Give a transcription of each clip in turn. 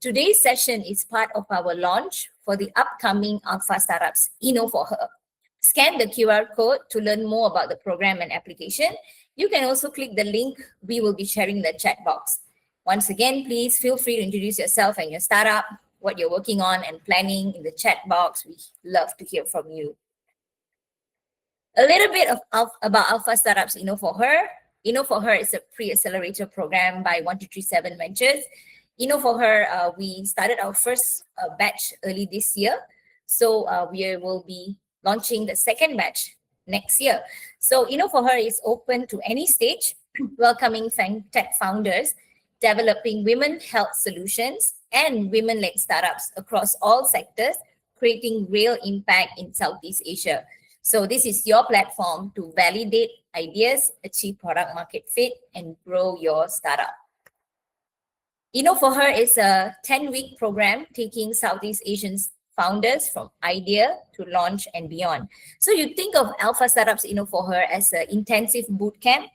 Today's session is part of our launch for the upcoming Alpha Startups for Her. Scan the QR code to learn more about the program and application. You can also click the link we will be sharing in the chat box. Once again, please feel free to introduce yourself and your startup, what you're working on and planning in the chat box. We love to hear from you. A little bit about Alpha Startups for Her. For Her is a pre-accelerator program by 1237 Ventures. For Her, we started our first batch early this year. So we will be launching the second batch next year. So For Her is open to any stage, welcoming FemTech founders, developing women health solutions and women-led startups across all sectors, creating real impact in Southeast Asia. So this is your platform to validate ideas, achieve product market fit, and grow your startup. For Her is a 10-week program taking Southeast Asian founders from idea to launch and beyond. So you think of Alpha Startups For Her as an intensive bootcamp,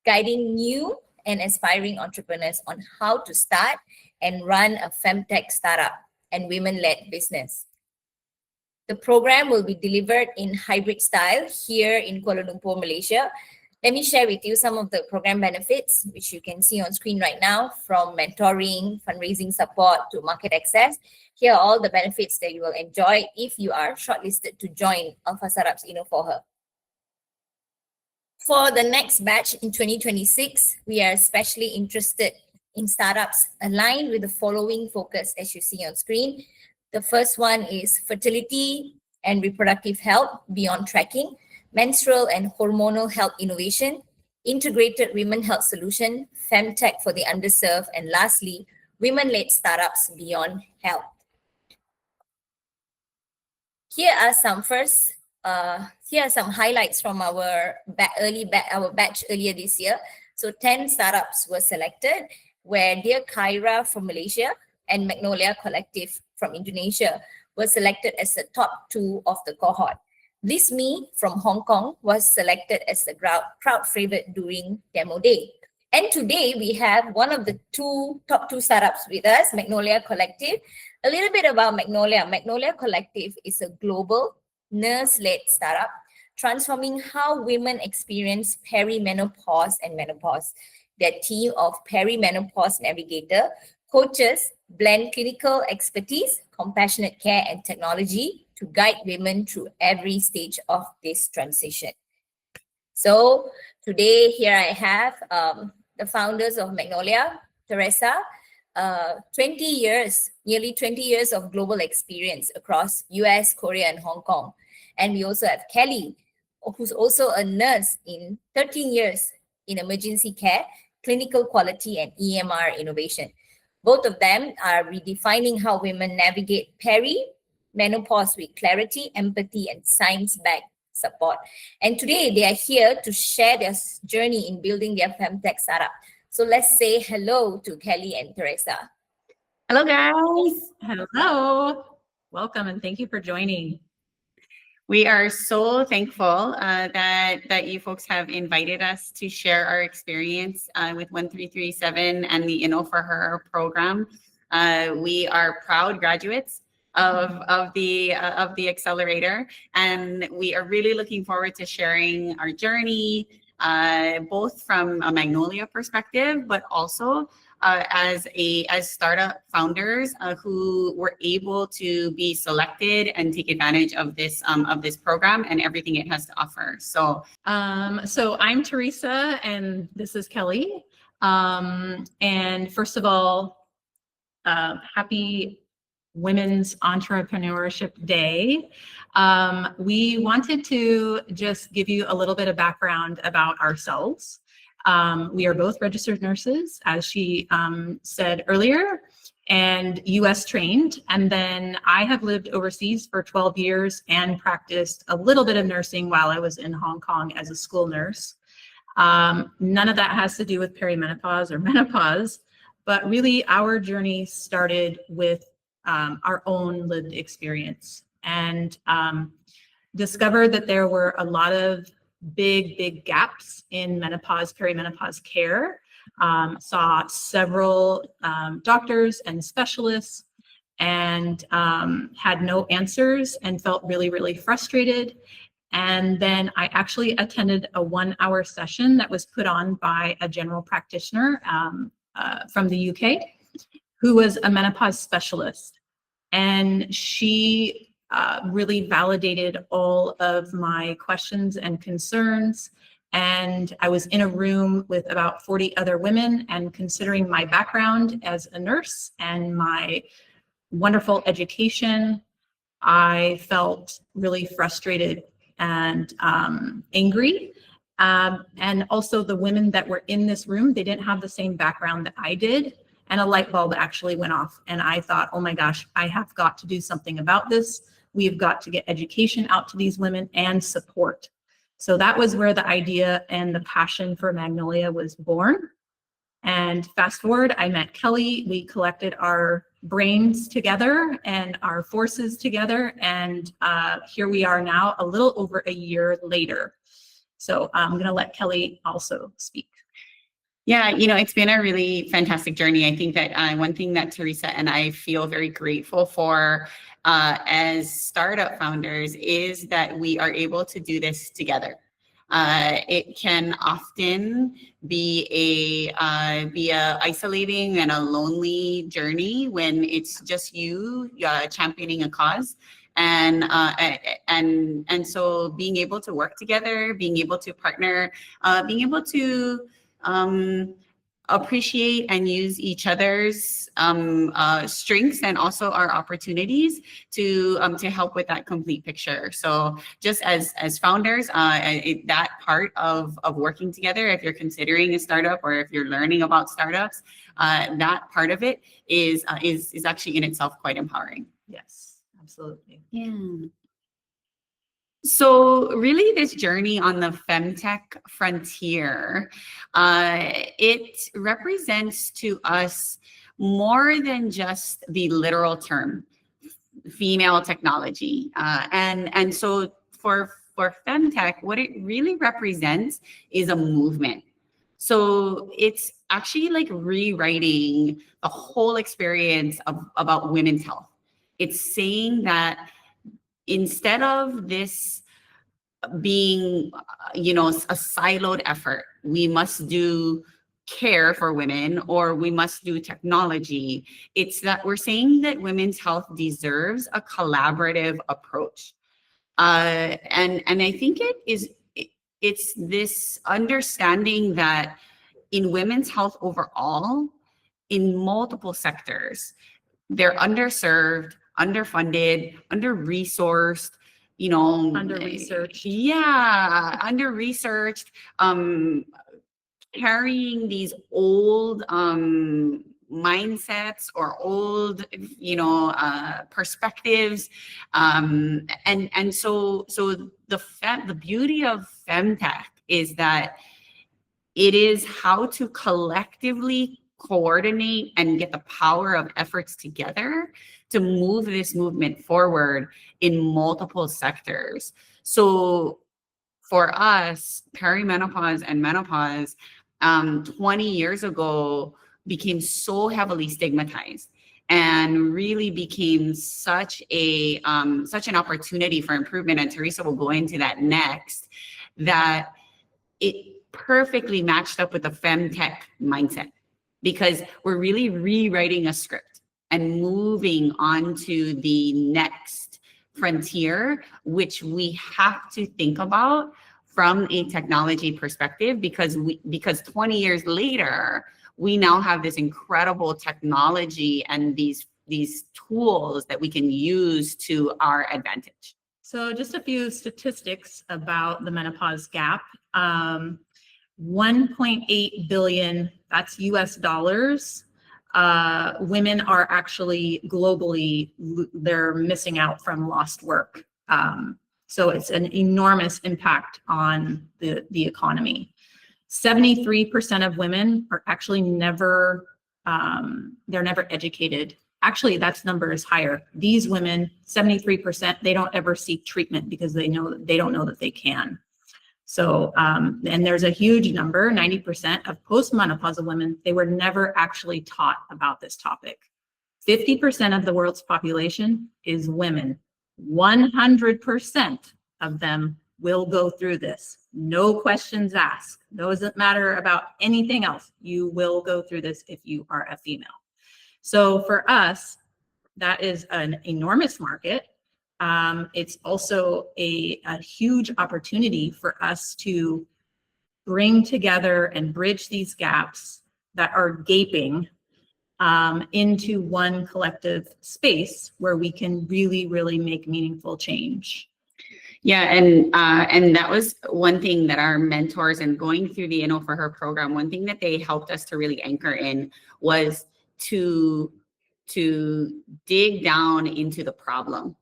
guiding new and aspiring entrepreneurs on how to start and run a FemTech startup and women-led business. The program will be delivered in hybrid style here in Kuala Lumpur, Malaysia. Let me share with you some of the program benefits, which you can see on screen right now, from mentoring, fundraising support to market access. Here are all the benefits that you will enjoy if you are shortlisted to join Alpha Startups For Her. For the next batch in 2026, we are especially interested in startups aligned with the following focus as you see on screen. The first one is fertility and reproductive health beyond tracking, menstrual and hormonal health innovation, integrated women health solution, FemTech for the underserved, and lastly, women-led startups beyond health. Here are some highlights from our batch earlier this year. So 10 startups were selected, where Dear Kyra from Malaysia and Magnolia Collective from Indonesia were selected as the top 2 of the cohort. This Me from Hong Kong was selected as the crowd favorite during demo day. And today we have one of the top two startups with us, Magnolia Collective. A little bit about Magnolia. Magnolia Collective is a global nurse-led startup transforming how women experience perimenopause and menopause. Their team of perimenopause navigator coaches blend clinical expertise, compassionate care, and technology to guide women through every stage of this transition. So today here I have the founders of Magnolia, Theresa, nearly 20 years of global experience across US, Korea, and Hong Kong. And we also have Kelly, who's also a nurse in 13 years in emergency care, clinical quality, and EMR innovation. Both of them are redefining how women navigate menopause with clarity, empathy, and science-backed support. And today they are here to share their journey in building their FemTech startup. So let's say hello to Kelly and Theresa. Hello, guys. Hello. Welcome, and thank you for joining. We are so thankful that you folks have invited us to share our experience with 1337 and the For Her program. We are proud graduates of the accelerator, and we are really looking forward to sharing our journey, both from a Magnolia perspective, but also as startup founders who were able to be selected and take advantage of this program and everything it has to offer. So I'm Theresa and this is Kelly. And first of all, happy Women's Entrepreneurship Day. We wanted to just give you a little bit of background about ourselves. We are both registered nurses, as she said earlier, and US trained. And then I have lived overseas for 12 years and practiced a little bit of nursing while I was in Hong Kong as a school nurse. None of that has to do with perimenopause or menopause, but really our journey started with our own lived experience, and discovered that there were a lot of big gaps in menopause, perimenopause care. saw several doctors and specialists, and had no answers and felt really, really frustrated. And then I actually attended a 1-hour session that was put on by a general practitioner from the UK, who was a menopause specialist. And she really validated all of my questions and concerns. And I was in a room with about 40 other women, and considering my background as a nurse and my wonderful education, I felt really frustrated and angry. And also the women that were in this room, they didn't have the same background that I did. And a light bulb actually went off. And I thought, oh my gosh, I have got to do something about this. We've got to get education out to these women and support. So that was where the idea and the passion for Magnolia was born. And fast forward, I met Kelly. We collected our brains together and our forces together. And here we are now, a little over a year later. So I'm going to let Kelly also speak. Yeah, it's been a really fantastic journey. I think that one thing that Theresa and I feel very grateful for as startup founders is that we are able to do this together. It can often be a isolating and a lonely journey when it's just you championing a cause. And so being able to work together, being able to partner, being able to appreciate and use each other's strengths and also our opportunities to help with that complete picture. So just as founders, that part of working together, if you're considering a startup or if you're learning about startups, that part of it is actually in itself quite empowering. Yes, absolutely. Yeah. So really this journey on the FemTech frontier, it represents to us more than just the literal term, female technology. And so for FemTech, what it really represents is a movement. So it's actually like rewriting the whole experience about women's health. It's saying that instead of this being, a siloed effort, we must do care for women or we must do technology. It's that we're saying that women's health deserves a collaborative approach. And I think it's this understanding that in women's health overall, in multiple sectors, they're underserved, underfunded, under-resourced, Under-researched. Yeah, under-researched, carrying these old mindsets or old, perspectives. And so the beauty of FemTech is that it is how to collectively coordinate and get the power of efforts together to move this movement forward in multiple sectors. So for us, perimenopause and menopause 20 years ago became so heavily stigmatized and really became such an opportunity for improvement. And Theresa will go into that next, that it perfectly matched up with the FemTech mindset, because we're really rewriting a script and moving on to the next frontier, which we have to think about from a technology perspective, because 20 years later, we now have this incredible technology and these tools that we can use to our advantage. So just a few statistics about the menopause gap. 1.8 billion, that's US dollars. Women are actually globally, they're missing out from lost work. So it's an enormous impact on the economy. 73% of women are actually never, they're never educated. Actually, that number is higher. These women, 73%, they don't ever seek treatment because they don't know that they can. So, and there's a huge number, 90% of postmenopausal women, they were never actually taught about this topic. 50% of the world's population is women. 100% of them will go through this. No questions asked. Doesn't matter about anything else. You will go through this if you are a female. So for us, that is an enormous market. It's also a huge opportunity for us to bring together and bridge these gaps that are gaping into one collective space where we can really, really make meaningful change. Yeah, and that was one thing that our mentors, and going through the For Her program, one thing that they helped us to really anchor in was to dig down into the problem.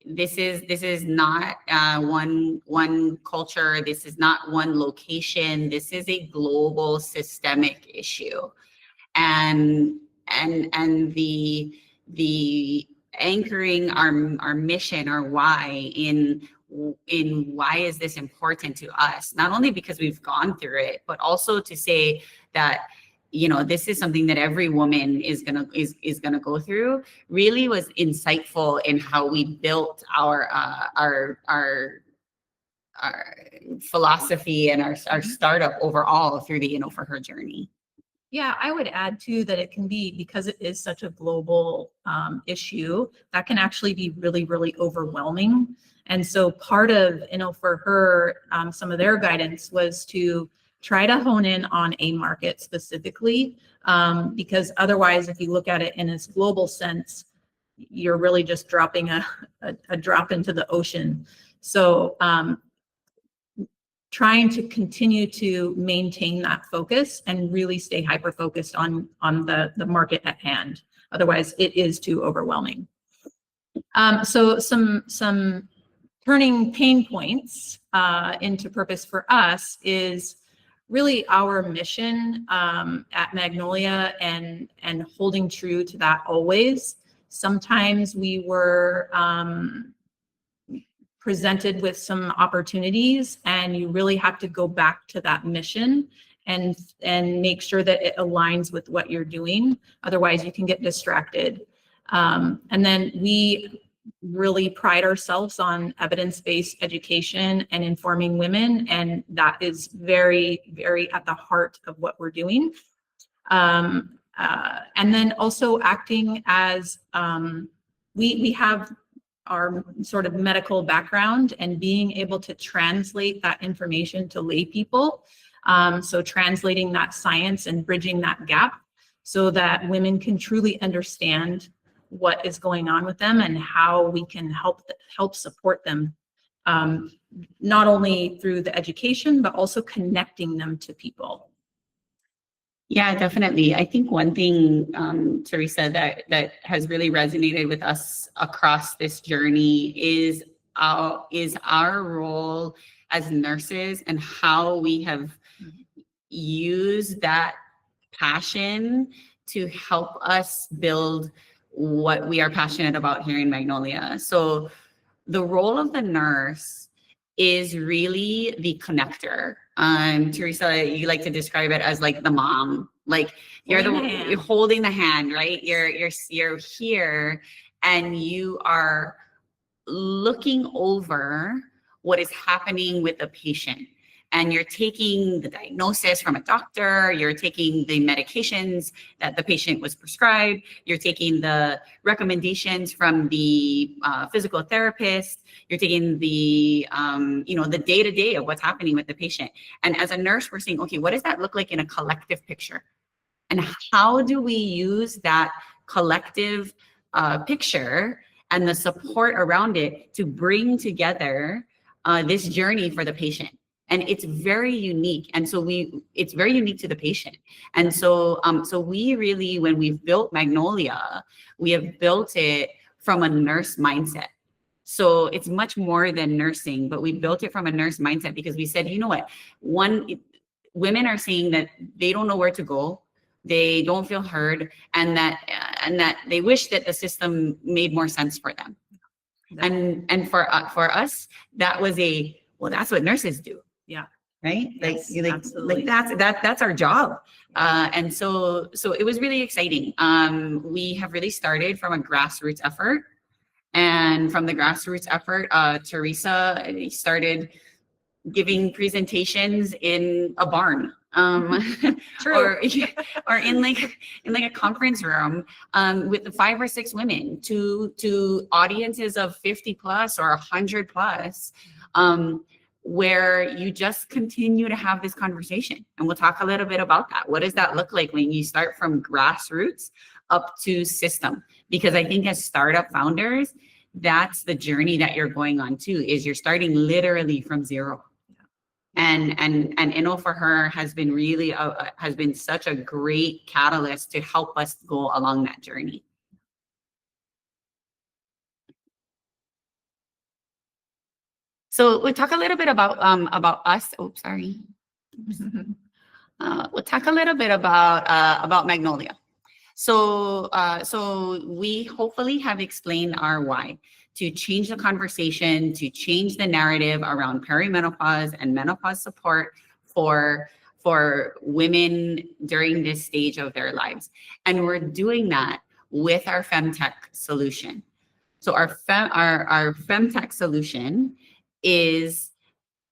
This is not one culture. This is not one location. This is a global systemic issue, and the anchoring our mission, our why in why is this important to us, not only because we've gone through it, but also to say that, you know, this is something that every woman is gonna go through, really was insightful in how we built our philosophy and our startup overall through the For Her journey. Yeah, I would add too that it can be, because it is such a global issue, that can actually be really, really overwhelming. And so part of For Her, some of their guidance was to try to hone in on a market specifically, because otherwise, if you look at it in its global sense, you're really just dropping a drop into the ocean. So trying to continue to maintain that focus and really stay hyper-focused on the market at hand. Otherwise, it is too overwhelming. So some turning pain points into purpose for us is really our mission at Magnolia and holding true to that always. Sometimes we were presented with some opportunities, and you really have to go back to that mission and make sure that it aligns with what you're doing. Otherwise, you can get distracted. And then we really pride ourselves on evidence-based education and informing women, and that is very, very at the heart of what we're doing. And then also acting as we have our sort of medical background and being able to translate that information to lay people. So translating that science and bridging that gap so that women can truly understand what is going on with them and how we can help support them, not only through the education, but also connecting them to people. Yeah, definitely. I think one thing, Theresa, that has really resonated with us across this journey is our role as nurses and how we have used that passion to help us build what we are passionate about here in Magnolia. So the role of the nurse is really the connector. Theresa, you like to describe it as like the mom, like you're holding the hand, right? You're here and you are looking over what is happening with the patient. And you're taking the diagnosis from a doctor, you're taking the medications that the patient was prescribed, you're taking the recommendations from the physical therapist, you're taking the, the day-to-day of what's happening with the patient. And as a nurse, we're saying, okay, what does that look like in a collective picture? And how do we use that collective picture and the support around it to bring together this journey for the patient? And it's very unique. And so it's very unique to the patient. And so we really, when we've built Magnolia, we have built it from a nurse mindset. So it's much more than nursing, but we built it from a nurse mindset because we said, you know what, women are saying that they don't know where to go. They don't feel heard, and that they wish that the system made more sense for them. And for us, that was that's what nurses do. Yeah. Right? Yes, like absolutely. that's our job. And so it was really exciting. We have really started from a grassroots effort. And from the grassroots effort, Theresa started giving presentations in a barn, True. or in like a conference room, with 5 or 6 women to audiences of 50 plus or 100 plus, where you just continue to have this conversation. And we'll talk a little bit about that. What does that look like when you start from grassroots up to system? Because I think as startup founders, that's the journey that you're going on too, is you're starting literally from zero. And for her has been really has been such a great catalyst to help us go along that journey. So we'll talk a little bit about us. Oh, sorry. We'll talk a little bit about Magnolia. So we hopefully have explained our why, to change the conversation, to change the narrative around perimenopause and menopause support for women during this stage of their lives. And we're doing that with our FemTech solution. So our FemTech solution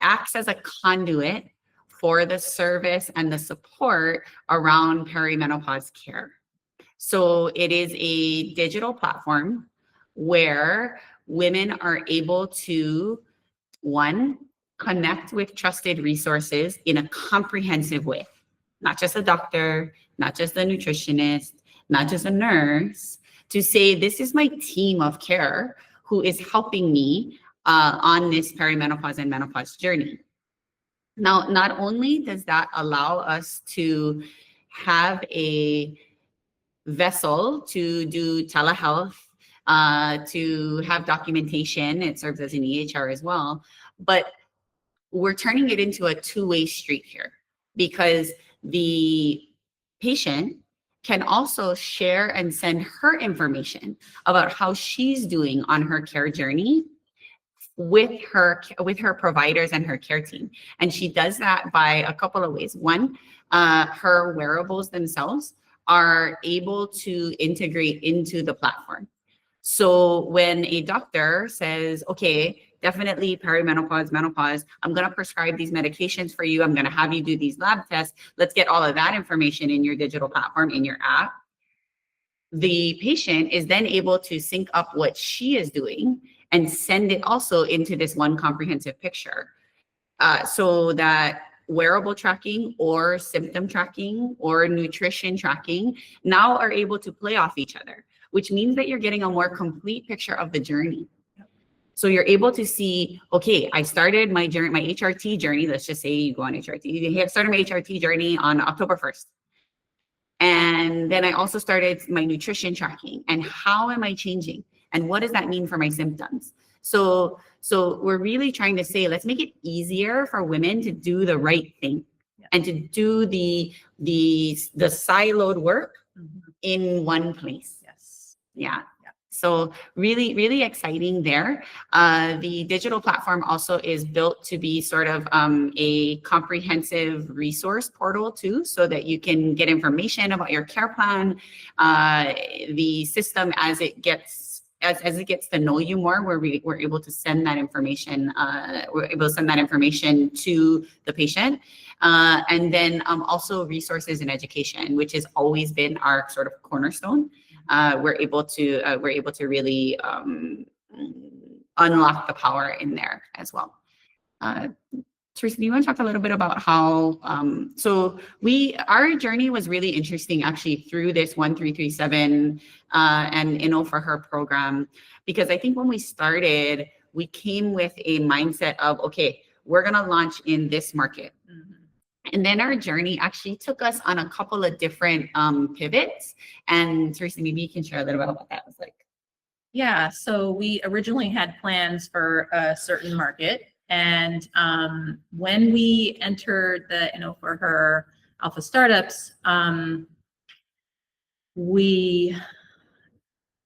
acts as a conduit for the service and the support around perimenopause care. So it is a digital platform where women are able to, one, connect with trusted resources in a comprehensive way. Not just a doctor, not just a nutritionist, not just a nurse, to say, this is my team of care who is helping me on this perimenopause and menopause journey. Now, not only does that allow us to have a vessel to do telehealth, to have documentation, it serves as an EHR as well, but we're turning it into a two-way street here, because the patient can also share and send her information about how she's doing on her care journey with her providers and her care team. And she does that by a couple of ways. One, her wearables themselves are able to integrate into the platform. So when a doctor says, okay, definitely perimenopause, menopause, I'm going to prescribe these medications for you, I'm going to have you do these lab tests, let's get all of that information in your digital platform, in your app. The patient is then able to sync up what she is doing and send it also into this one comprehensive picture, so that wearable tracking or symptom tracking or nutrition tracking now are able to play off each other, which means that you're getting a more complete picture of the journey. So you're able to see, okay, I started my journey, my HRT journey. Let's just say you go on HRT. You started my HRT journey on October 1st. And then I also started my nutrition tracking. And how am I changing? And what does that mean for my symptoms? So we're really trying to say, let's make it easier for women to do the right thing, and to do the siloed work in one place. Yes. Yeah. So really, really exciting there. The digital platform also is built to be sort of a comprehensive resource portal too, so that you can get information about your care plan. The system, as it gets to know you more, we're able to send that information. We're able to send that information to the patient, and then also resources and education, which has always been our sort of cornerstone. We're able to really unlock the power in there as well. Theresa, do you want to talk a little bit about how, our journey was really interesting actually through this 1337 and for her program, because I think when we started, we came with a mindset of, okay, we're going to launch in this market. And then our journey actually took us on a couple of different pivots. And Theresa, maybe you can share a little bit about what that was like. Yeah, so we originally had plans for a certain market. And when we entered the, for her alpha startups,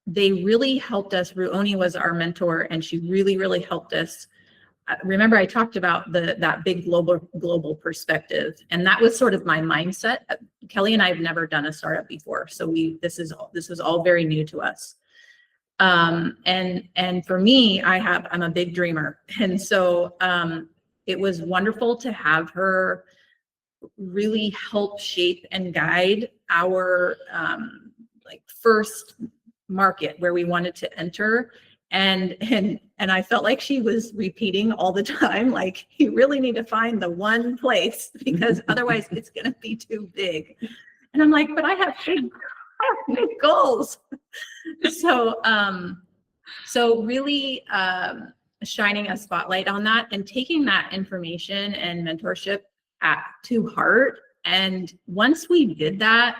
they really helped us. Ruoni was our mentor, and she really, really helped us remember I talked about that big global perspective, and that was sort of my mindset. Kelly and I have never done a startup before, so this is all very new to us. And for me, I'm a big dreamer, and so it was wonderful to have her really help shape and guide our like first market where we wanted to enter. And I felt like she was repeating all the time, like, you really need to find the one place, because otherwise it's going to be too big. And I'm like, but I have big goals. So really shining a spotlight on that and taking that information and mentorship to heart. And once we did that,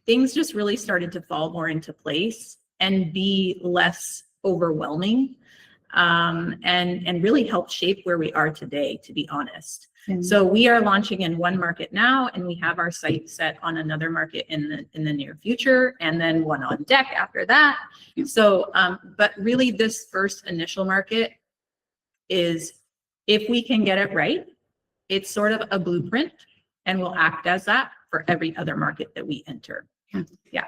things just really started to fall more into place and be less overwhelming, and really help shape where we are today, to be honest. So we are launching in one market now, and we have our sight set on another market in the near future, and then one on deck after that. So, but really this first initial market is, if we can get it right, it's sort of a blueprint, and will act as that for every other market that we enter. Yeah.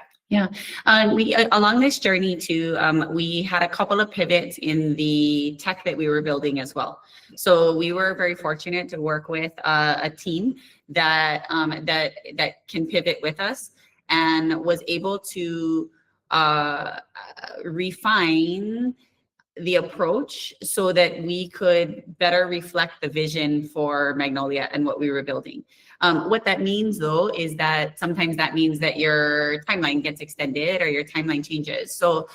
We along this journey too, we had a couple of pivots in the tech that we were building as well. So we were very fortunate to work with a team that can pivot with us, and was able to refine the approach so that we could better reflect the vision for Magnolia and what we were building. What that means, though, is that sometimes that means that your timeline gets extended or your timeline changes. So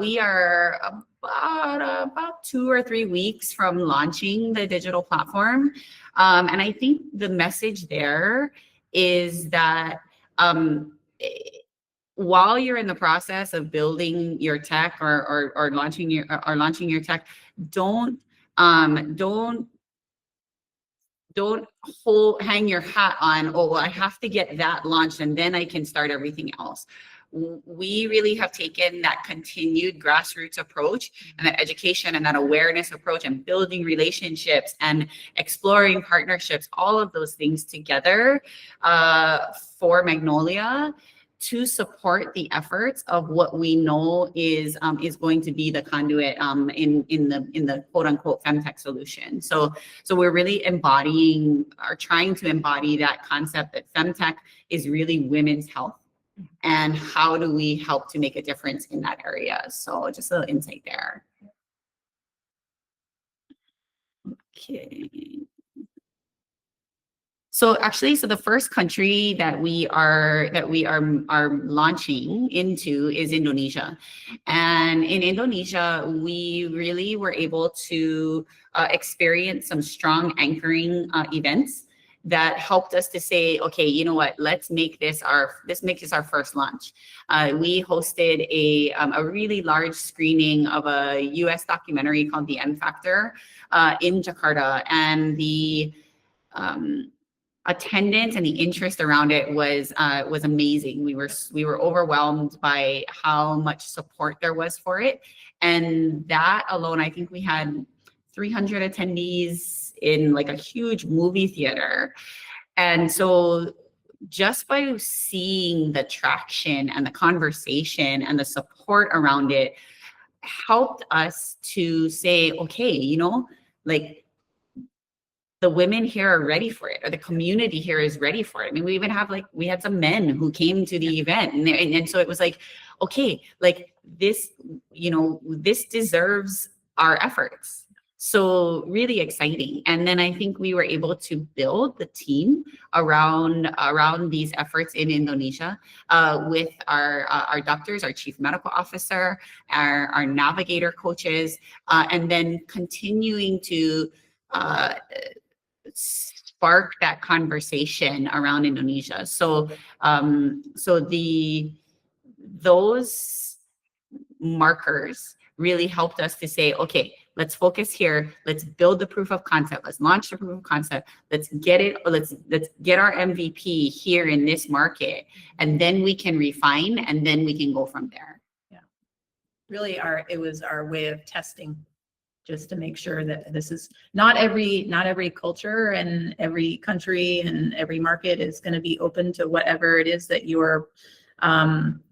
we are about 2 or 3 weeks from launching the digital platform. And I think the message there is that while you're in the process of building your tech or launching your tech, don't hang your hat on, oh, well, I have to get that launched and then I can start everything else. We really have taken that continued grassroots approach and that education and that awareness approach and building relationships and exploring partnerships, all of those things together for Magnolia, to support the efforts of what we know is going to be the conduit in the quote unquote FemTech solution. So we're really embodying or trying to embody that concept that FemTech is really women's health, and how do we help to make a difference in that area. So just a little insight there. Okay. So actually, the first country that we are launching into is Indonesia, and in Indonesia, we really were able to experience some strong anchoring events that helped us to say, okay, you know what? Let's make this our first launch. We hosted a really large screening of a U.S. documentary called The M Factor in Jakarta, and the attendance and the interest around it was amazing. We were overwhelmed by how much support there was for it, and that alone, I think we had 300 attendees in like a huge movie theater. And so just by seeing the traction and the conversation and the support around it helped us to say, okay, you know, like, the women here are ready for it, or the community here is ready for it. I mean, we even have we had some men who came to the event, and so it was like, okay, like this, you know, this deserves our efforts. So really exciting. And then I think we were able to build the team around these efforts in Indonesia with our doctors, our chief medical officer, our navigator coaches, and then continuing to spark that conversation around Indonesia. So those markers really helped us to say, okay, let's focus here. Let's build the proof of concept. Let's launch the proof of concept. Let's get it. Let's get our MVP here in this market, and then we can refine, and then we can go from there. Yeah, really, it was our way of testing just to make sure that this is not every culture and every country and every market is going to be open to whatever it is that you're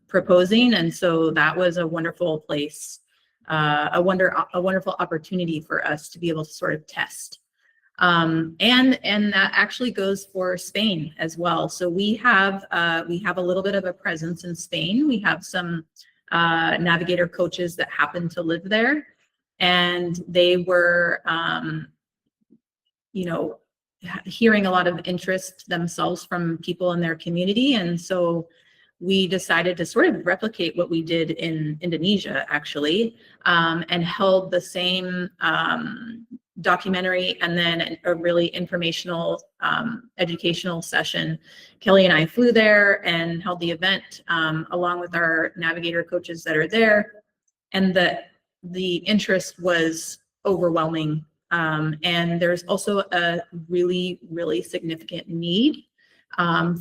proposing. And so that was a wonderful place, a wonderful opportunity for us to be able to sort of test. And that actually goes for Spain as well. So we have a little bit of a presence in Spain. We have some navigator coaches that happen to live there, and they were, hearing a lot of interest themselves from people in their community. And so we decided to sort of replicate what we did in Indonesia, actually, and held the same documentary and then a really informational, educational session. Kelly and I flew there and held the event along with our navigator coaches that are there, and the interest was overwhelming. And there's also a really, really significant need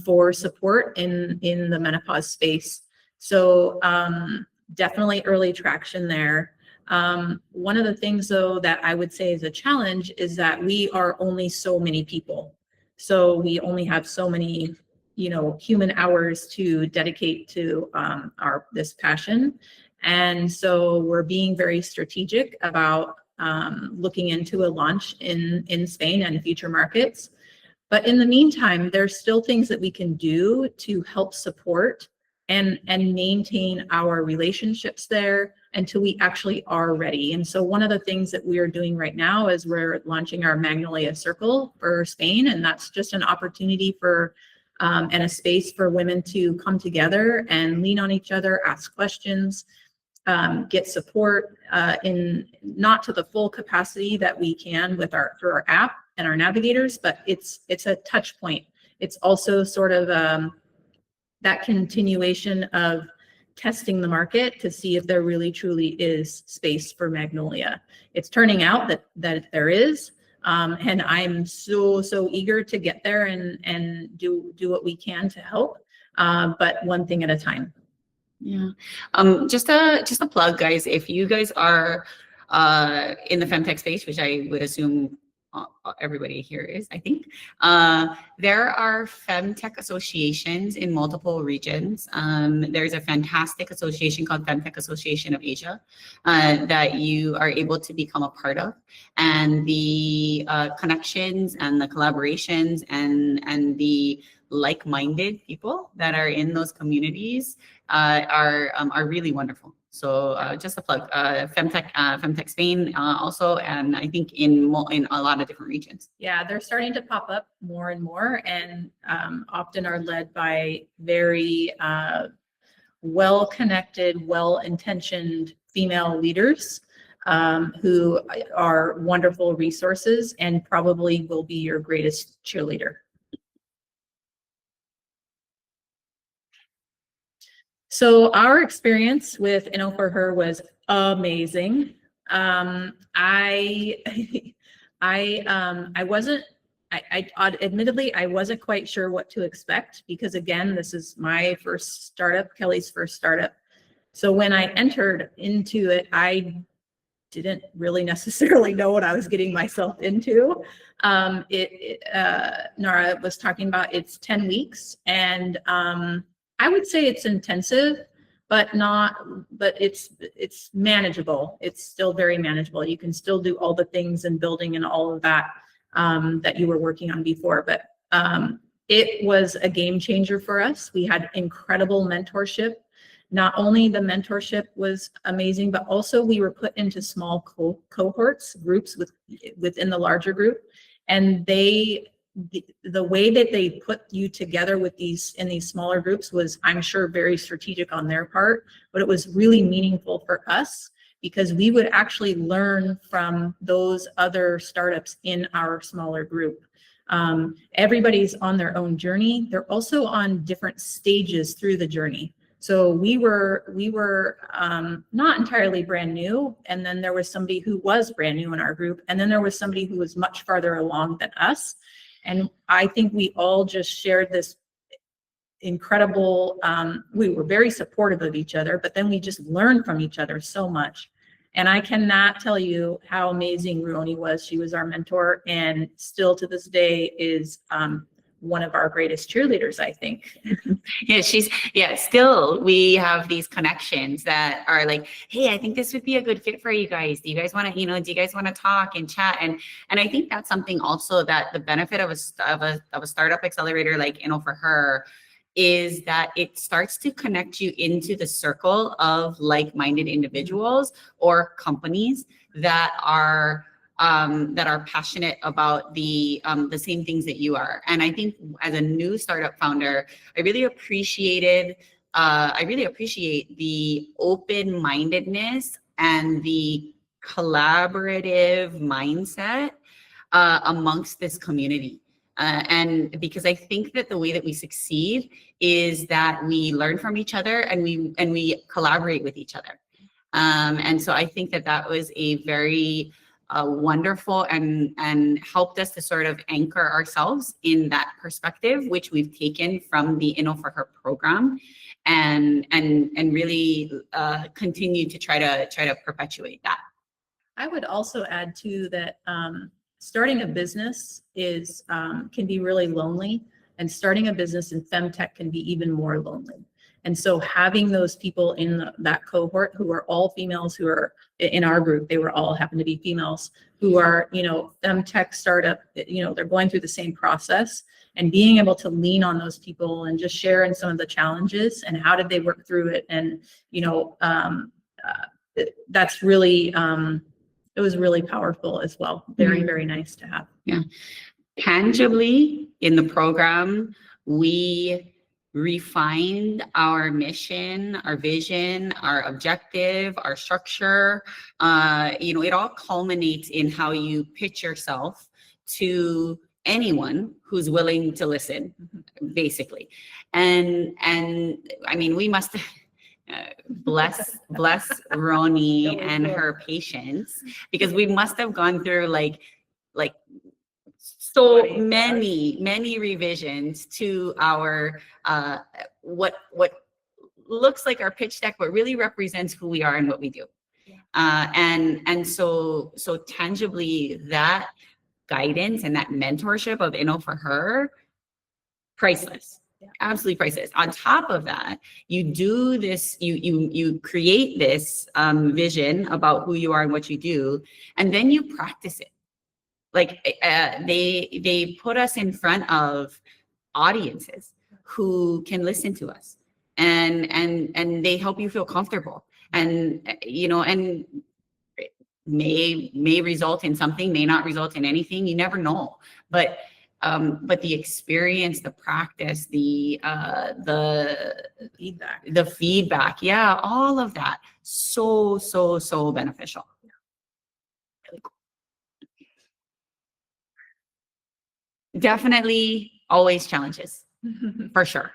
for support in the menopause space. So definitely early traction there. One of the things, though, that I would say is a challenge is that we are only so many people. So we only have so many, human hours to dedicate to this passion. And so we're being very strategic about looking into a launch in Spain and future markets. But in the meantime, there's still things that we can do to help support and maintain our relationships there until we actually are ready. And so one of the things that we are doing right now is we're launching our Magnolia Circle for Spain, and that's just an opportunity for and a space for women to come together and lean on each other, ask questions, get support in not to the full capacity that we can with through our app and our navigators, but it's a touch point. It's also sort of that continuation of testing the market to see if there really truly is space for Magnolia. It's turning out that there is, and I'm so eager to get there and do what we can to help, but one thing at a time. Yeah. Just a plug, guys. If you guys are in the FemTech space, which I would assume everybody here is, I think, there are FemTech associations in multiple regions. There's a fantastic association called FemTech Association of Asia that you are able to become a part of, and the connections and the collaborations and the like-minded people that are in those communities are really wonderful. So just a plug, FemTech Spain also, and I think in a lot of different regions. Yeah, they're starting to pop up more and more, and often are led by very well-connected, well-intentioned female leaders who are wonderful resources and probably will be your greatest cheerleader. So our experience with Inno for Her was amazing. Admittedly, I wasn't quite sure what to expect because, again, this is my first startup, Kelly's first startup. So when I entered into it, I didn't really necessarily know what I was getting myself into. Nara was talking about it's 10 weeks, and I would say it's intensive, but it's manageable. It's still very manageable. You can still do all the things and building and all of that that you were working on before. But it was a game changer for us. We had incredible mentorship. Not only the mentorship was amazing, but also we were put into small cohorts, groups within the larger group, and the way that they put you together in these smaller groups was, I'm sure, very strategic on their part, but it was really meaningful for us because we would actually learn from those other startups in our smaller group. Everybody's on their own journey. They're also on different stages through the journey. So we were not entirely brand new, and then there was somebody who was brand new in our group, and then there was somebody who was much farther along than us. And I think we all just shared this incredible, we were very supportive of each other, but then we just learned from each other so much. And I cannot tell you how amazing Ruoni was. She was our mentor and still to this day is one of our greatest cheerleaders, I think. Still we have these connections that are like, hey, I think this would be a good fit for you guys. Do you guys want to, do you guys want to talk and chat? And I think that's something also that the benefit of a startup accelerator, like, for her, is that it starts to connect you into the circle of like-minded individuals or companies that are passionate about the same things that you are. And I think as a new startup founder, I really appreciate the open-mindedness and the collaborative mindset amongst this community. And because I think that the way that we succeed is that we learn from each other and we collaborate with each other. And so I think that was a very wonderful and helped us to sort of anchor ourselves in that perspective, which we've taken from the For Her program, and really continue to try to perpetuate that. I would also add too that starting a business is can be really lonely, and starting a business in FemTech can be even more lonely. And so having those people in that cohort who are all females, who are in our group, they were all happen to be females, who are, FemTech startup, they're going through the same process, and being able to lean on those people and just share in some of the challenges and how did they work through it. And, that's really, it was really powerful as well. Very, very nice to have. Yeah. Tangibly in the program, we refined our mission, our vision, our objective, our structure. It all culminates in how you pitch yourself to anyone who's willing to listen, basically. And I mean, we must bless Roni and her patience, because we must have gone through like so many revisions to our what looks like our pitch deck, but really represents who we are and what we do. And so tangibly, that guidance and that mentorship of For Her, priceless. Absolutely priceless. On top of that, you do this, you create this vision about who you are and what you do, and then you practice it. Like they put us in front of audiences who can listen to us, and they help you feel comfortable, and and may result in something, may not result in anything. You never know, but the experience, the practice, the feedback, yeah, all of that, so beneficial. Really cool. Definitely always challenges, for sure.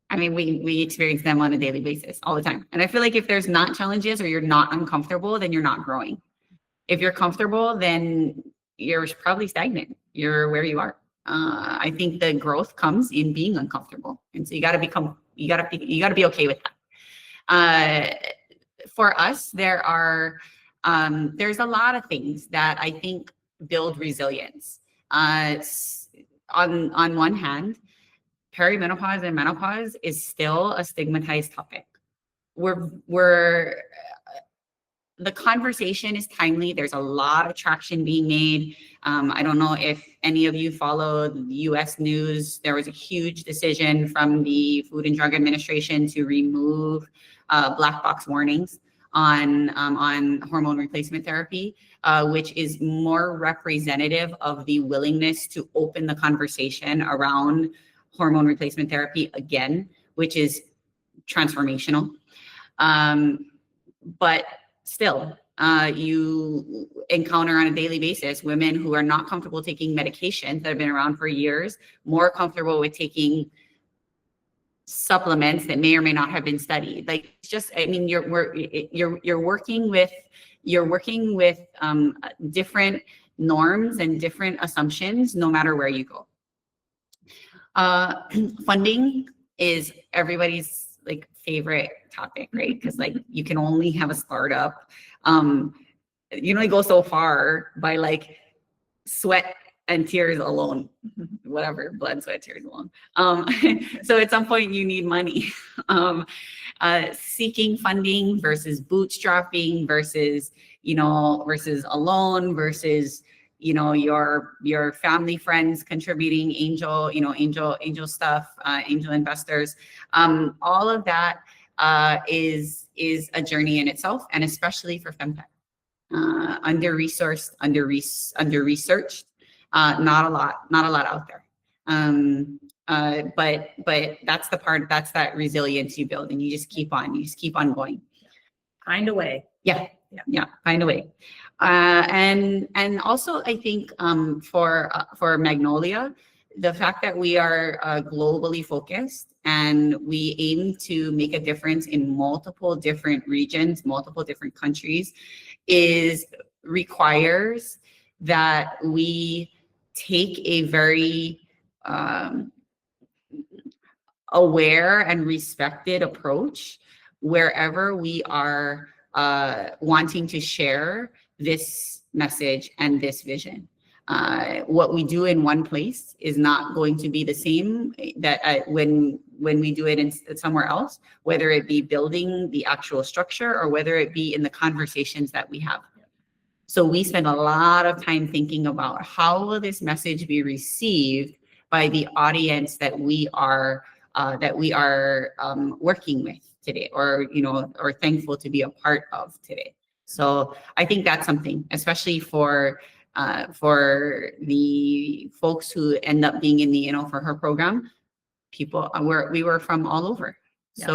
I mean, we experience them on a daily basis all the time. And I feel like if there's not challenges or you're not uncomfortable, then you're not growing. If you're comfortable, then you're probably stagnant. You're where you are. I think the growth comes in being uncomfortable. And so you got to be okay with that. For us, there's a lot of things that I think build resilience. On one hand, perimenopause and menopause is still a stigmatized topic. The conversation is timely. There's a lot of traction being made. I don't know if any of you follow the US news. There was a huge decision from the Food and Drug Administration to remove black box warnings on hormone replacement therapy, which is more representative of the willingness to open the conversation around hormone replacement therapy again, which is transformational. But still, you encounter on a daily basis women who are not comfortable taking medications that have been around for years, more comfortable with taking supplements that may or may not have been studied. Like, it's just, I mean, you're working with different norms and different assumptions, no matter where you go. Funding is everybody's like favorite topic, right? Because like you can only have a startup. you only go so far by like sweat and tears alone, whatever, blood, sweat, tears alone. So at some point you need money. Seeking funding versus bootstrapping versus, versus alone versus, your family, friends contributing, angel stuff, angel investors. All of that is a journey in itself, and especially for FemTech. Under-resourced, under-researched, not a lot out there. But that's that resilience you build, and you just keep on going. Find a way. Yeah, find a way. And also I think for Magnolia, the fact that we are globally focused and we aim to make a difference in multiple different regions, multiple different countries, requires that we take a very aware and respected approach wherever we are wanting to share this message and this vision. What we do in one place is not going to be the same that when we do it in somewhere else, whether it be building the actual structure or whether it be in the conversations that we have. So we spend a lot of time thinking about how will this message be received by the audience that we are working with today, or thankful to be a part of today. So I think that's something, especially for the folks who end up being in the For Her program. We were from all over. Yeah.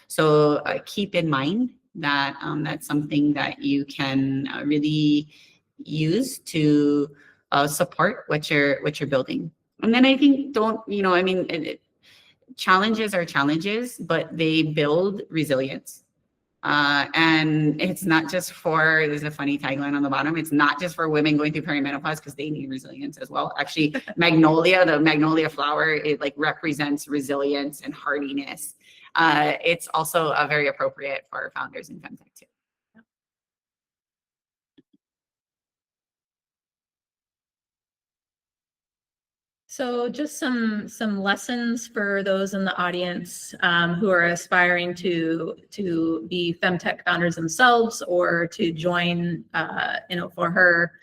So keep in mind that that's something that you can really use to support what you're building. And then I think challenges are challenges, but they build resilience. And it's not just there's a funny tagline on the bottom. It's not just for women going through perimenopause, because they need resilience as well. Actually, the Magnolia flower, it like represents resilience and hardiness. It's also very appropriate for founders in FemTech too. So just some lessons for those in the audience who are aspiring to be FemTech founders themselves or to join For Her.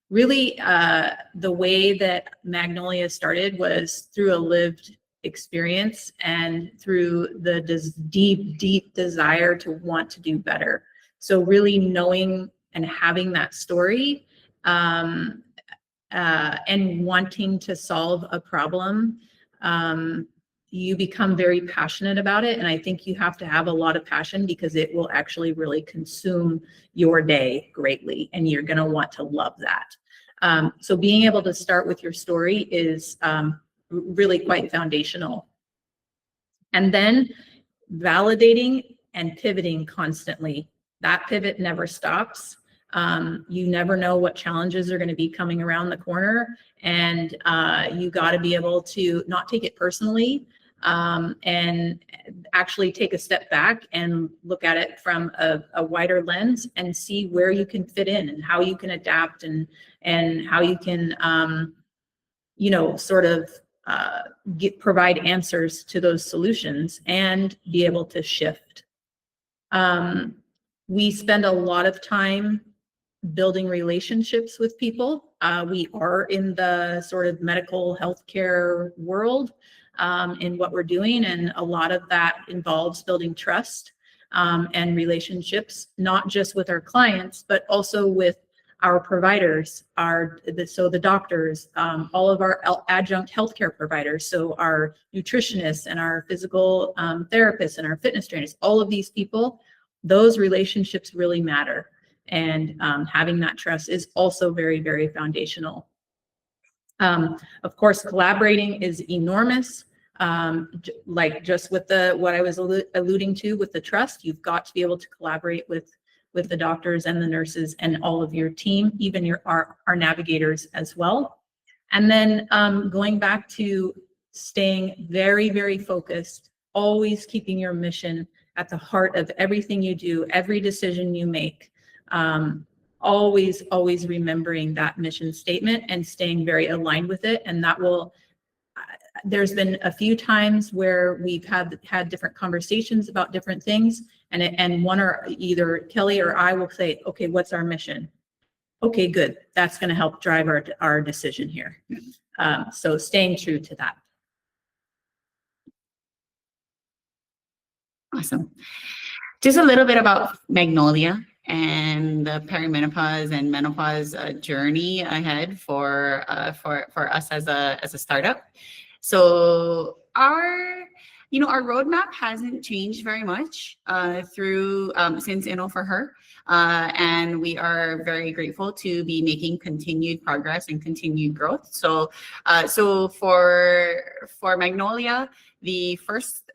Really, the way that Magnolia started was through a lived experience and through the deep desire to want to do better. So really knowing and having that story and wanting to solve a problem, you become very passionate about it. And I think you have to have a lot of passion, because it will actually really consume your day greatly, and you're going to want to love that. So being able to start with your story is really quite foundational. And then validating and pivoting constantly. That pivot never stops. You never know what challenges are going to be coming around the corner, and you got to be able to not take it personally, and actually take a step back and look at it from a wider lens and see where you can fit in and how you can adapt and how you can provide answers to those solutions and be able to shift. We spend a lot of time building relationships with people. We are in the sort of medical healthcare world in what we're doing, and a lot of that involves building trust and relationships, not just with our clients, but also with our providers, the doctors, all of our adjunct healthcare providers, so our nutritionists and our physical therapists and our fitness trainers, all of these people, those relationships really matter. And having that trust is also very, very foundational. Of course, collaborating is enormous. Like just with what I was alluding to with the trust, you've got to be able to collaborate with the doctors and the nurses and all of your team, even our navigators as well. And then going back to staying very, very focused, always keeping your mission at the heart of everything you do, every decision you make. always remembering that mission statement and staying very aligned with it. And that will, there's been a few times where we've had different conversations about different things, and one or either Kelly or I will say, okay, what's our mission? Okay, good. That's going to help drive our decision here. So staying true to that. Awesome. Just a little bit about Magnolia and the perimenopause and menopause journey ahead for us as a startup. So our roadmap hasn't changed very much since for her, and we are very grateful to be making continued progress and continued growth. So for Magnolia, the first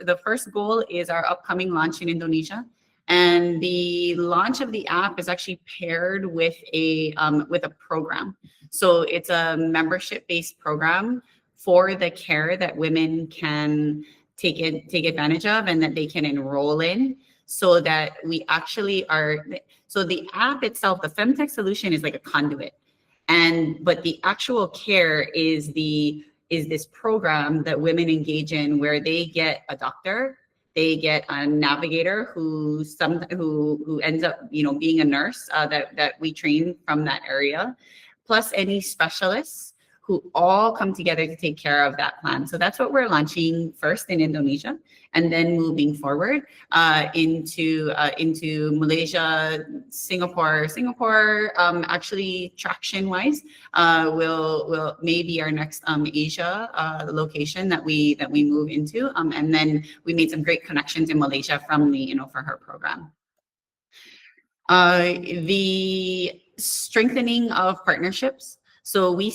goal is our upcoming launch in Indonesia. And the launch of the app is actually paired with a program. So it's a membership-based program for the care that women can take advantage of and that they can enroll in, so that we actually are. So the app itself, the FemTech solution, is like a conduit, but the actual care is this program that women engage in, where they get a doctor. They get a navigator who ends up, being a nurse that we train from that area, plus any specialists who all come together to take care of that plan. So that's what we're launching first in Indonesia, and then moving forward into Malaysia, Singapore. Actually, traction-wise, will maybe our next Asia location that we move into, and then we made some great connections in Malaysia from for her program. The strengthening of partnerships. So we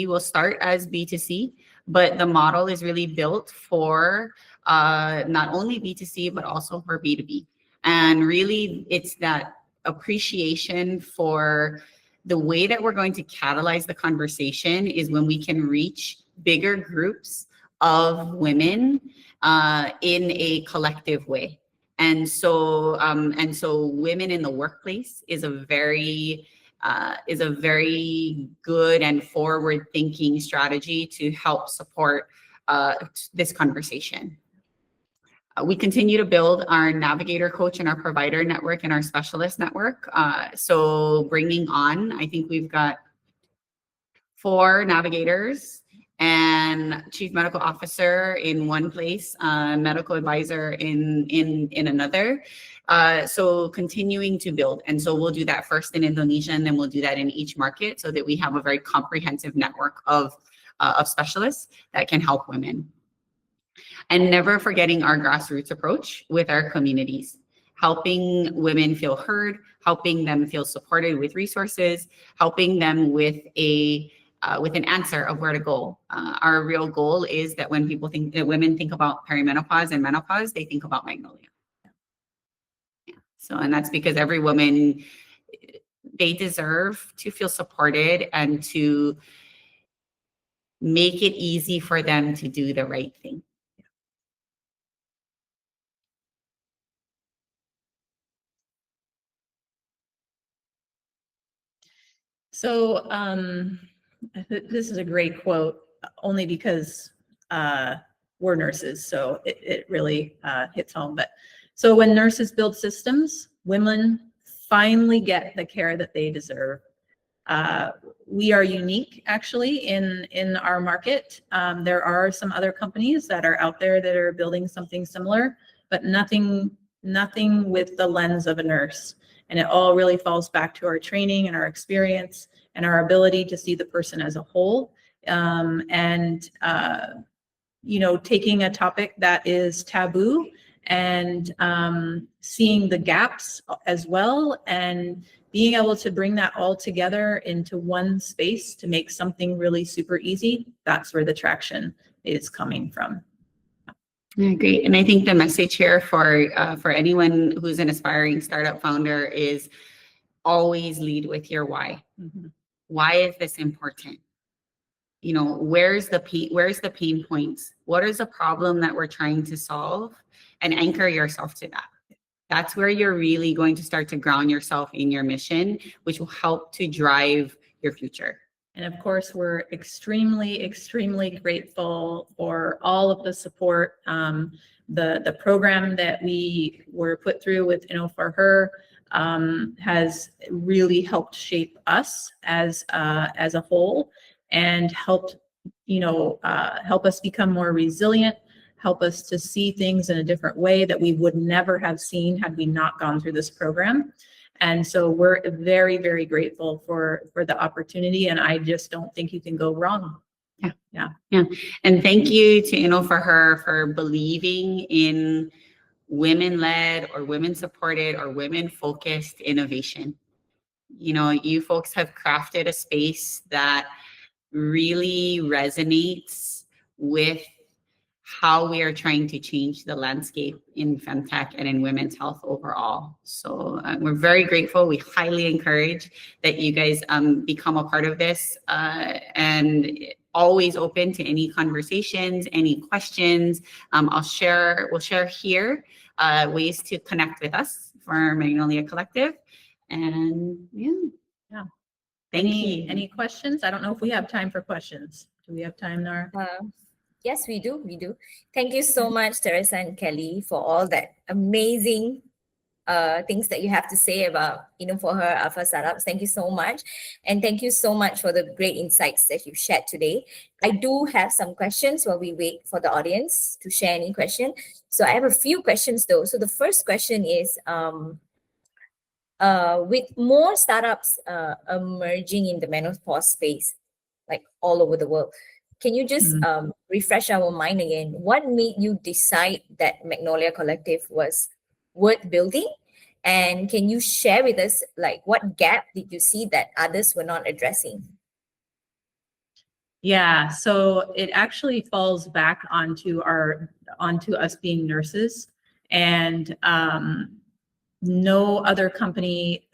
will start as B2C, but the model is really built for not only B2C, but also for B2B. And really, it's that appreciation for the way that we're going to catalyze the conversation is when we can reach bigger groups of women in a collective way. And so women in the workplace is a very good and forward-thinking strategy to help support this conversation. We continue to build our navigator coach and our provider network and our specialist network. So bringing on, I think we've got 4 navigators and chief medical officer in one place, medical advisor in another. So continuing to build. And so we'll do that first in Indonesia, and then we'll do that in each market, so that we have a very comprehensive network of specialists that can help women. And never forgetting our grassroots approach with our communities, helping women feel heard, helping them feel supported with resources, helping them with an answer of where to go. Our real goal is that when women think about perimenopause and menopause, they think about Magnolia. So, and that's because every woman, they deserve to feel supported and to make it easy for them to do the right thing. So this is a great quote, only because we're nurses, so it really hits home. But so when nurses build systems, women finally get the care that they deserve. We are unique, actually, in our market. There are some other companies that are out there that are building something similar, but nothing with the lens of a nurse. And it all really falls back to our training and our experience and our ability to see the person as a whole. Taking a topic that is taboo and seeing the gaps as well, and being able to bring that all together into one space to make something really super easy. That's where the traction is coming from. Yeah, great. And I think the message here for anyone who's an aspiring startup founder is always lead with your why. Mm-hmm. Why is this important? Where's the pain points? What is the problem that we're trying to solve? And anchor yourself to that. That's where you're really going to start to ground yourself in your mission, which will help to drive your future. And of course, we're extremely, extremely grateful for all of the support. The program that we were put through with For Her has really helped shape us as a whole, and helped help us become more resilient, help us to see things in a different way that we would never have seen had we not gone through this program. And so we're very, very grateful for the opportunity, and I just don't think you can go wrong. Yeah. And thank you to For Her for believing in women-led or women-supported or women-focused innovation. You folks have crafted a space that really resonates with how we are trying to change the landscape in FemTech and in women's health overall. So we're very grateful. We highly encourage that you guys become a part of this, and always open to any conversations, any questions. We'll share here ways to connect with us for Magnolia Collective. And Yeah. Any questions? I don't know if we have time for questions. Do we have time, Nara? Yes, we do. Thank you so much, Theresa and Kelly, for all that amazing things that you have to say about For Her Alpha Startups. Thank you so much. And thank you so much for the great insights that you've shared today. I do have some questions while we wait for the audience to share any question. So I have a few questions though. So the first question is, with more startups emerging in the menopause space, like all over the world, can you just refresh our mind again? What made you decide that Magnolia Collective was worth building? And can you share with us, like, what gap did you see that others were not addressing? Yeah, so it actually falls back onto us being nurses, and no other company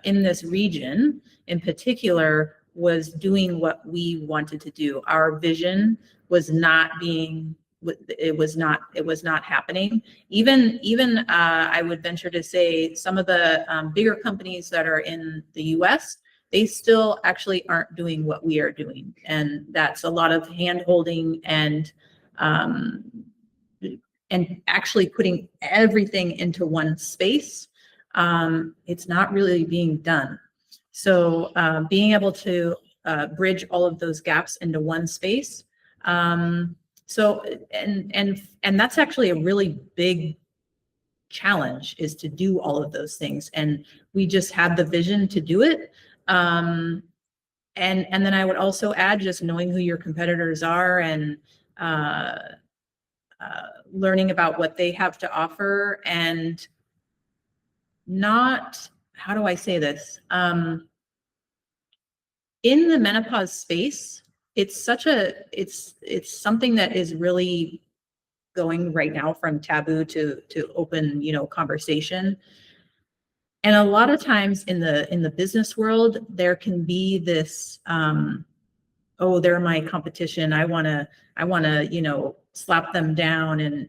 in this region in particular was doing what we wanted to do. Our vision was not happening. Even I would venture to say some of the bigger companies that are in the US, they still actually aren't doing what we are doing. And that's a lot of hand holding and actually putting everything into one space. It's not really being done. So being able to bridge all of those gaps into one space. So that's actually a really big challenge, is to do all of those things. And we just had the vision to do it. And then I would also add just knowing who your competitors are, and learning about what they have to offer, and not, how do I say this? In the menopause space, it's something that is really going right now from taboo to open, conversation. And a lot of times in the business world, there can be this, oh, they're my competition. I wanna, slap them down, and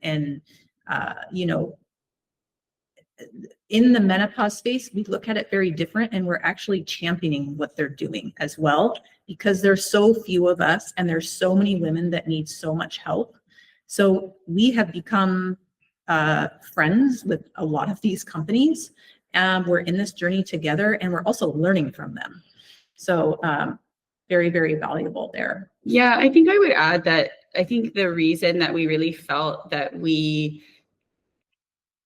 in the menopause space, we look at it very different, and we're actually championing what they're doing as well, because there's so few of us and there's so many women that need so much help. So we have become friends with a lot of these companies. We're in this journey together, and we're also learning from them. So very, very valuable there. Yeah, I think I would add that I think the reason that we really felt that we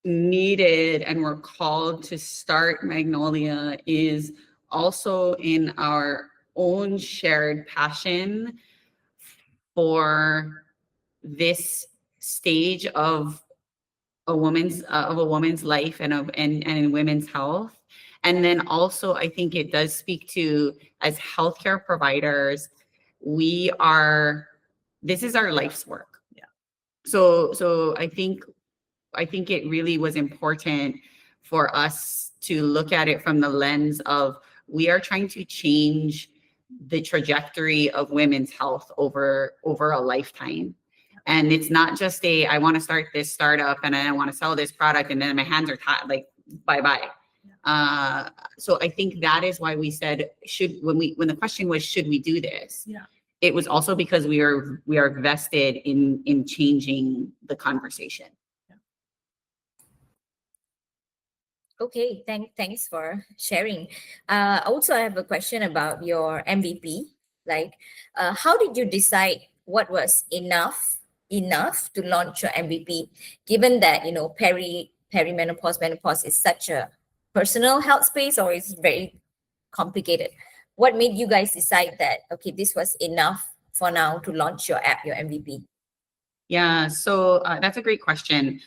needed and were called to start Magnolia is also in our own shared passion for this stage of a woman's life and in women's health. And then also, I think it does speak to, as healthcare providers, this is our life's work. Yeah. So I think it really was important for us to look at it from the lens of, we are trying to change the trajectory of women's health over a lifetime. And it's not just I want to start this startup and I want to sell this product and then my hands are tied, like bye-bye. So I think that is why we said, when the question was, should we do this? Yeah. It was also because we are vested in changing the conversation. Okay, thanks for sharing. Also, I have a question about your MVP. Like, how did you decide what was enough to launch your MVP? Given that perimenopause, menopause is such a personal health space, or it's very complicated. What made you guys decide that okay, this was enough for now to launch your app, your MVP? Yeah, so that's a great question.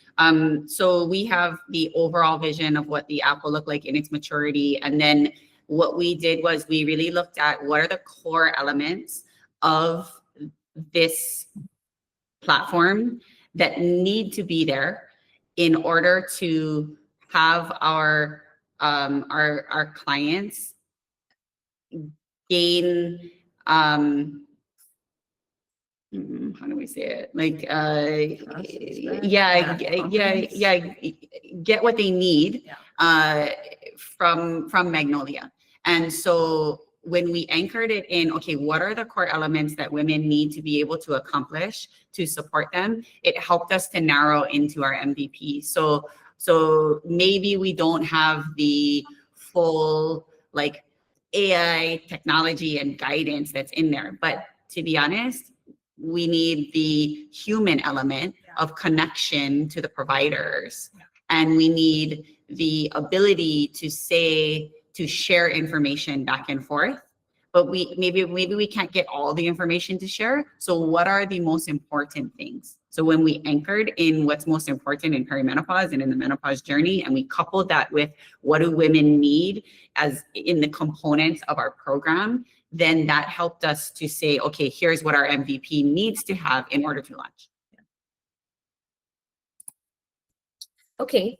So we have the overall vision of what the app will look like in its maturity. And then what we did was we really looked at what are the core elements of this platform that need to be there in order to have our clients gain how do we say it? Like, get what they need from Magnolia. And so when we anchored it in, okay, what are the core elements that women need to be able to accomplish to support them? It helped us to narrow into our MVP. So maybe we don't have the full like AI technology and guidance that's in there, but to be honest, we need the human element of connection to the providers. And we need the ability to share information back and forth. But maybe we can't get all the information to share. So what are the most important things? So when we anchored in what's most important in perimenopause and in the menopause journey, and we coupled that with what do women need as in the components of our program, then that helped us to say, okay, here's what our MVP needs to have in order to launch. Okay.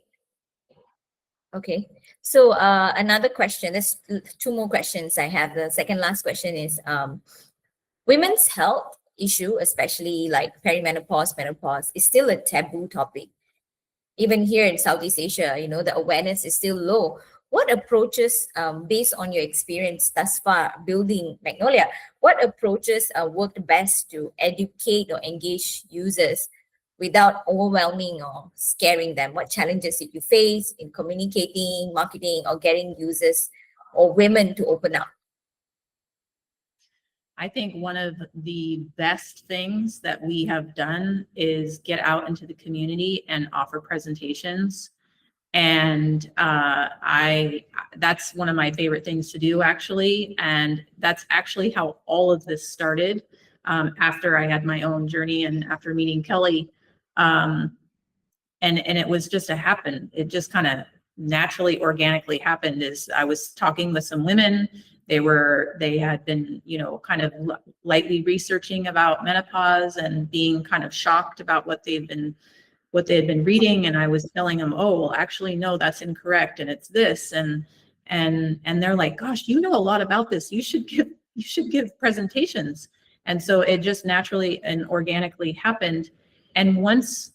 So another question, there's two more questions I have. The second last question is women's health issue, especially like perimenopause, menopause, is still a taboo topic. Even here in Southeast Asia, the awareness is still low. What approaches, based on your experience thus far building Magnolia, what approaches worked best to educate or engage users without overwhelming or scaring them? What challenges did you face in communicating, marketing, or getting users or women to open up? I think one of the best things that we have done is get out into the community and offer presentations. And that's one of my favorite things to do, actually. And that's actually how all of this started after I had my own journey and after meeting Kelly. And it was just a happen. It just kind of naturally, organically happened. Is I was talking with some women. They had been, kind of lightly researching about menopause and being kind of shocked about what they had been reading. And I was telling them, oh, well, actually, no, that's incorrect. And it's this. And they're like, gosh, you know a lot about this. You should give presentations. And so it just naturally and organically happened. And once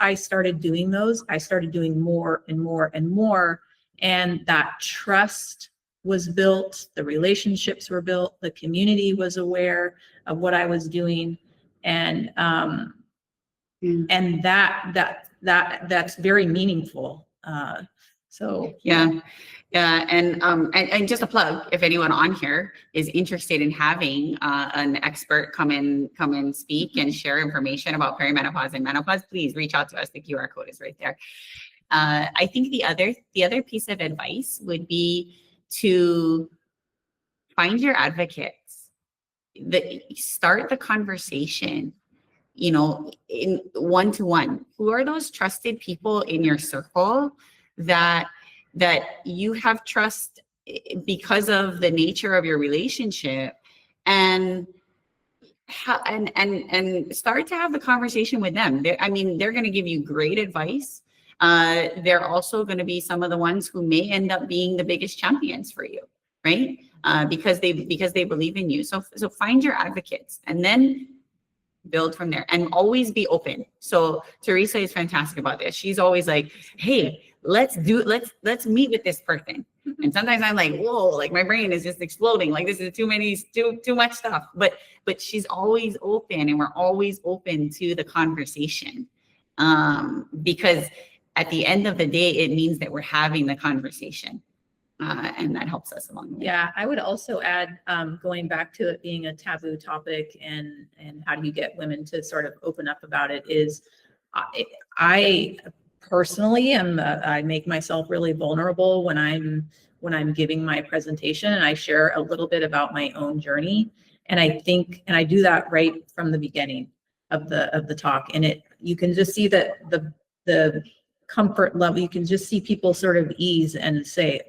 I started doing those, I started doing more and more and more. And that trust was built, the relationships were built, the community was aware of what I was doing. And that's very meaningful. And just a plug, if anyone on here is interested in having an expert come and speak and share information about perimenopause and menopause, please reach out to us. The QR code is right there. I think the other piece of advice would be to find your advocates. Start the conversation, in one-to-one. Who are those trusted people in your circle that you have trust because of the nature of your relationship, and start to have the conversation with them. They're going to give you great advice. They're also going to be some of the ones who may end up being the biggest champions for you, right? Because they believe in you. So find your advocates, and then build from there, and always be open. So Theresa is fantastic about this. She's always like, hey, let's meet with this person. And sometimes I'm like, whoa, like my brain is just exploding. Like this is too much stuff. But she's always open, and we're always open to the conversation. Because at the end of the day, it means that we're having the conversation. And that helps us along the way. Yeah, I would also add, going back to it being a taboo topic and how do you get women to sort of open up about it is, I personally I make myself really vulnerable when I'm giving my presentation, and I share a little bit about my own journey. And I think, and I do that right from the beginning of the talk. And you can just see that the comfort level, you can just see people sort of ease and say,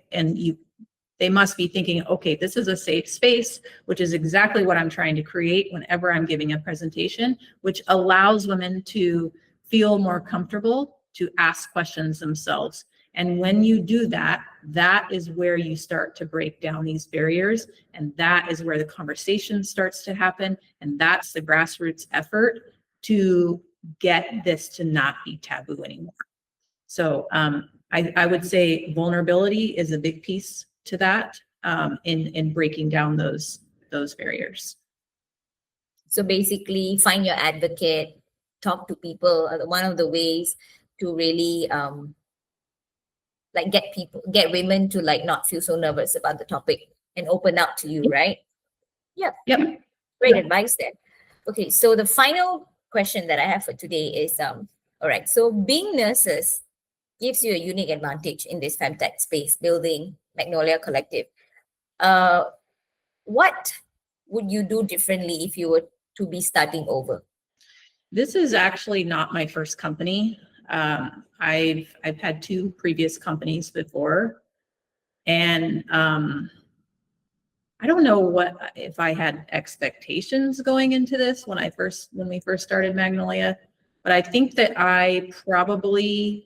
they must be thinking, okay, this is a safe space, which is exactly what I'm trying to create whenever I'm giving a presentation, which allows women to feel more comfortable to ask questions themselves. And when you do that, that is where you start to break down these barriers. And that is where the conversation starts to happen. And that's the grassroots effort to get this to not be taboo anymore. So I would say vulnerability is a big piece to that, in breaking down those barriers. So basically, find your advocate, talk to people. One of the ways to really like get women to like not feel so nervous about the topic and open up to you, right? Yeah. Yep. Great advice there. Okay, so the final question that I have for today is, all right, so being nurses gives you a unique advantage in this FemTech space, building Magnolia Collective. What would you do differently if you were to be starting over? This is actually not my first company. I've had 2 previous companies before, and I don't know if I had expectations going into this when we first started Magnolia, but I think that I probably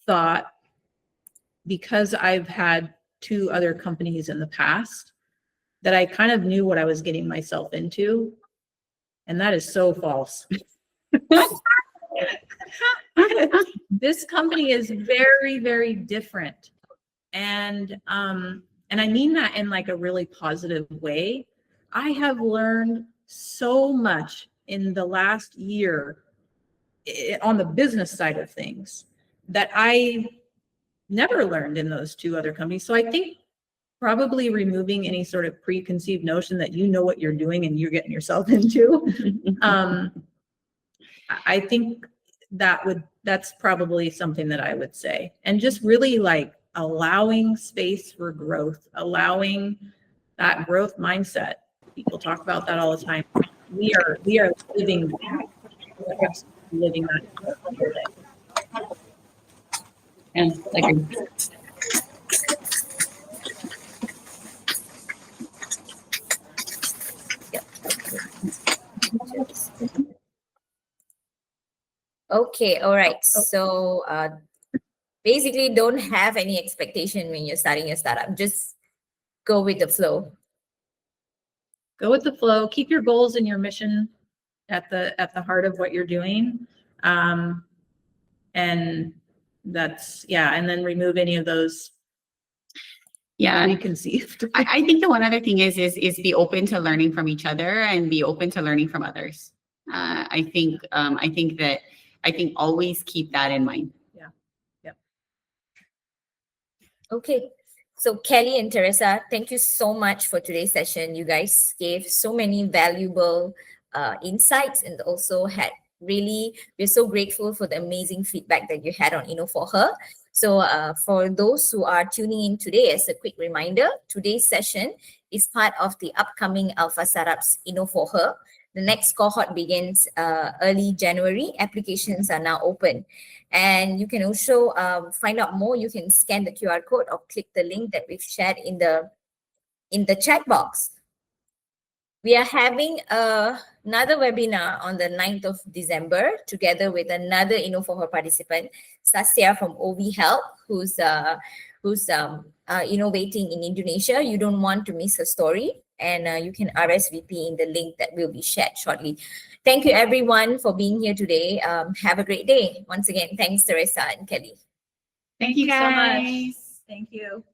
thought, because I've had 2 other companies in the past, that I kind of knew what I was getting myself into, and that is so false. This company is very, very different. And I mean that in like a really positive way. I have learned so much in the last year on the business side of things that I never learned in those 2 other companies. So I think probably removing any sort of preconceived notion that you know what you're doing and you're getting yourself into. I think that's probably something that I would say. And just really like allowing space for growth, allowing that growth mindset. People talk about that all the time. We are living that every day. And like, Okay, all right. So basically, don't have any expectation when you're starting your startup. Just go with the flow. Go with the flow. Keep your goals and your mission at the heart of what you're doing, and that's and then remove any of those preconceived. I think the one other thing is be open to learning from each other and be open to learning from others. I think always keep that in mind. Yeah. Okay. So Kelly and Theresa, thank you so much for today's session. You guys gave so many valuable insights, and also we're so grateful for the amazing feedback that you had on For Her. So for those who are tuning in today, as a quick reminder, today's session is part of the upcoming Alpha Startups For Her. The next cohort begins early January. Applications are now open. And you can also find out more. You can scan the QR code or click the link that we've shared in the chat box. We are having another webinar on the 9th of December together with another For Her participant, Sasya from OV Health, who's innovating in Indonesia. You don't want to miss her story. and you can RSVP in the link that will be shared shortly. Thank you everyone for being here today. Have a great day. Once again, thanks Theresa and Kelly. Thank you so much. guys. Thank you.